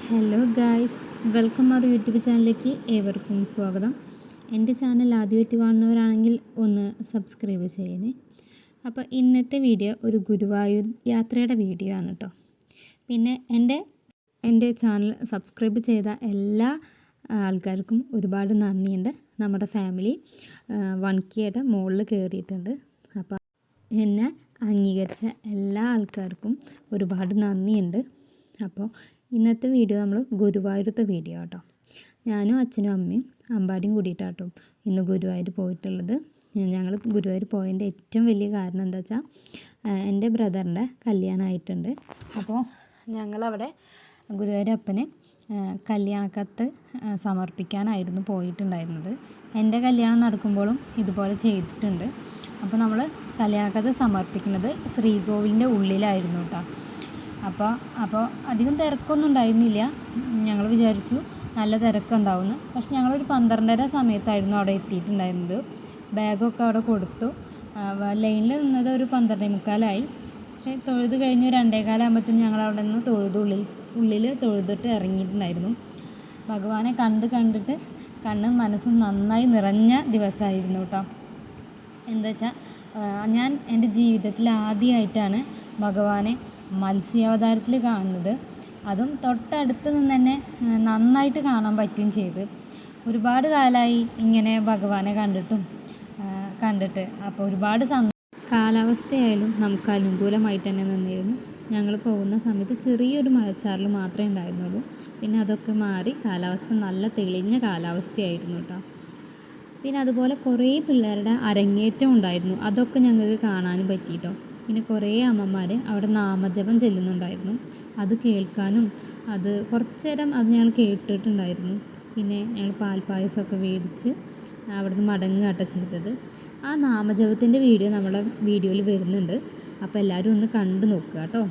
Hello guys, welcome our YouTube ചാനലിലേക്ക് ഏവർക്കും സ്വാഗതം. എൻ്റെ ചാനൽ ആദ്യമായിട്ട് കാണുന്നവരാണെങ്കിൽ ഒന്ന് സബ്സ്ക്രൈബ് ചെയ്യണേ. അപ്പോൾ ഇന്നത്തെ വീഡിയോ ഒരു ഗുരുവായൂർ യാത്രയുടെ വീഡിയോ ആണ് കേട്ടോ. പിന്നെ എൻ്റെ ചാനൽ സബ്സ്ക്രൈബ് ചെയ്ത എല്ലാ ആൾക്കാർക്കും ഒരുപാട് നന്ദിയുണ്ട്. നമ്മുടെ ഫാമിലി 1Kയുടെ മുകളിൽ കയറിയിട്ടുണ്ട്. അപ്പോൾ എന്നെ അംഗീകരിച്ച എല്ലാ ആൾക്കാർക്കും ഒരുപാട് നന്ദിയുണ്ട്. അപ്പോൾ ഇന്നത്തെ വീഡിയോ നമ്മൾ ഗുരുവായൂരത്തെ വീഡിയോ കേട്ടോ. ഞാനും അച്ഛനും അമ്മയും അമ്പാടിയും കൂടിയിട്ടാട്ടോ ഇന്ന് ഗുരുവായൂർ പോയിട്ടുള്ളത്. ഞങ്ങൾ ഗുരുവായൂർ പോയതിൻ്റെ ഏറ്റവും വലിയ കാരണം എന്താ വെച്ചാൽ എൻ്റെ ബ്രദറിൻ്റെ കല്യാണമായിട്ടുണ്ട്. അപ്പോൾ ഞങ്ങളവിടെ ഗുരുവായൂരപ്പനെ കല്യാണക്കത്ത് സമർപ്പിക്കാനായിരുന്നു പോയിട്ടുണ്ടായിരുന്നത്. എൻ്റെ കല്യാണം നടക്കുമ്പോഴും ഇതുപോലെ ചെയ്തിട്ടുണ്ട്. അപ്പോൾ നമ്മൾ കല്യാണക്കത്ത് സമർപ്പിക്കുന്നത് ശ്രീകോവിലിൻ്റെ ഉള്ളിലായിരുന്നു കേട്ടോ. അപ്പോൾ അധികം തിരക്കൊന്നും ഉണ്ടായിരുന്നില്ല. ഞങ്ങൾ വിചാരിച്ചു നല്ല തിരക്കുണ്ടാവുമെന്ന്. പക്ഷെ ഞങ്ങളൊരു 12:30 സമയത്തായിരുന്നു അവിടെ എത്തിയിട്ടുണ്ടായിരുന്നത്. ബാഗൊക്കെ അവിടെ കൊടുത്തു. ലൈനിൽ നിന്നത് ഒരു 12:45. പക്ഷേ തൊഴുത് കഴിഞ്ഞ് 2:15 ആകുമ്പോഴത്തേനും ഞങ്ങൾ അവിടെ നിന്ന് ഉള്ളിൽ തൊഴുതിട്ട് ഇറങ്ങിയിട്ടുണ്ടായിരുന്നു. ഭഗവാനെ കണ്ടിട്ട് കണ്ണും മനസ്സും നന്നായി നിറഞ്ഞ ദിവസമായിരുന്നു കേട്ടോ. എന്താ വെച്ചാൽ ഞാൻ എൻ്റെ ജീവിതത്തിൽ ആദ്യമായിട്ടാണ് ഭഗവാനെ മത്സ്യാവതാരത്തിൽ കാണുന്നത്. അതും തൊട്ടടുത്ത് നിന്ന് തന്നെ നന്നായിട്ട് കാണാൻ പറ്റുകയും ചെയ്ത്. ഒരുപാട് കാലമായി ഇങ്ങനെ ഭഗവാനെ കണ്ടിട്ട് അപ്പോൾ ഒരുപാട് കാലാവസ്ഥയായാലും നമുക്ക് അനുകൂലമായിട്ട് തന്നെ നിന്നിരുന്നു. ഞങ്ങൾ പോകുന്ന സമയത്ത് ചെറിയൊരു മഴച്ചാറൽ മാത്രമേ ഉണ്ടായിരുന്നുള്ളൂ. പിന്നെ അതൊക്കെ മാറി കാലാവസ്ഥ നല്ല തെളിഞ്ഞ കാലാവസ്ഥയായിരുന്നു കേട്ടോ. പിന്നെ അതുപോലെ കുറേ പിള്ളേരുടെ അരങ്ങേറ്റം ഉണ്ടായിരുന്നു. അതൊക്കെ ഞങ്ങൾക്ക് കാണാനും പറ്റിയിട്ടോ. പിന്നെ കുറേ അമ്മമാർ അവിടെ നാമജപം ചെല്ലുന്നുണ്ടായിരുന്നു. അത് കേൾക്കാനും കുറച്ച് നേരം ഞങ്ങൾ കേട്ടിട്ടുണ്ടായിരുന്നു. പിന്നെ ഞങ്ങൾ പാൽപ്പായസമൊക്കെ മേടിച്ച് അവിടുന്ന് മടങ്ങുകയാട്ടോ ചെയ്തത്. ആ നാമജപത്തിൻ്റെ വീഡിയോ നമ്മുടെ വീഡിയോയിൽ വരുന്നുണ്ട്. അപ്പോൾ എല്ലാവരും ഒന്ന് കണ്ടു നോക്കുക കേട്ടോ.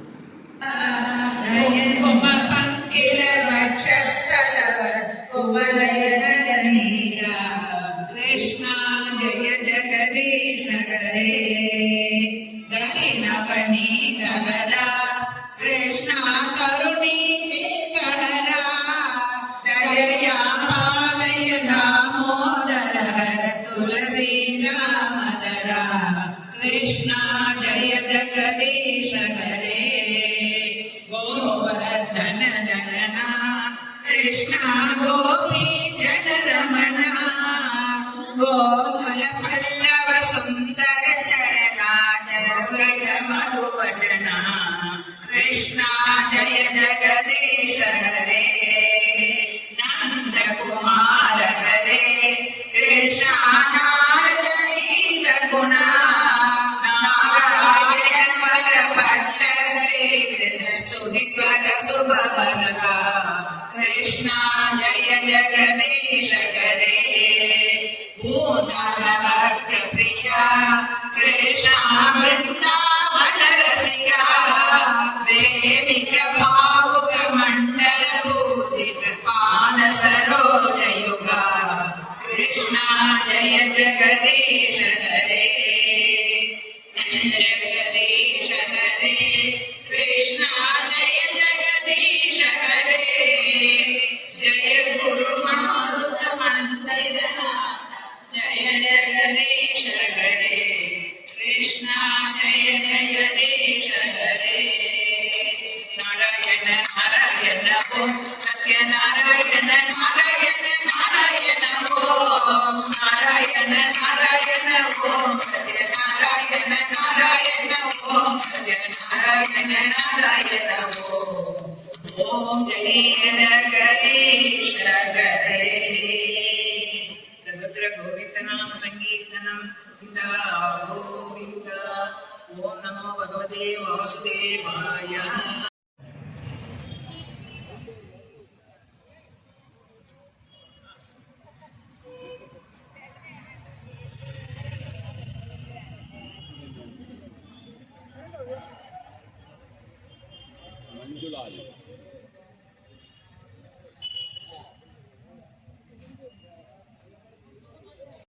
कृष्ण करुणी चित्तहरा दयालय दामोदर हर तुलसी दामोदरा कृष्ण जय जगदीश हरे गोवर्धन जनना कृष्ण गोपी जन रमणा गोमल पल्लव सुंदर चरणा जगत मधुवचना कृष्ण जय जगदीश हरे नंद कुमार हरे कृष्ण नारदीत गुणा नारायण वर भट्ट सुधिवर सुभवनका कृष्ण जय जगदीश हरे भूतल भक्त प्रिया कृष्ण वृंदावन रसिका प्रेमिक भावुक मंडल पूजित पान सरोज युगा कृष्ण जय जगदीश हरे जगदीश हरे कृष्ण जय जगदीश हरे जय गुरु मारुत मंदिरनाथ जय जगदीश हरे कृष्ण जय जगदीश हरे नारायण नारायण ओम सत्य नारायण नारायण नारायण ओम नारायण नारायण ओम सत्य नारायण नारायण ओम सत्य नारायण नारायण ओम जय जगदीश हरे सर्वत्र गोविंद नाम संकीर्तनम गोविंद ओम नमो भगवते वासुदेवाय मंजुलाल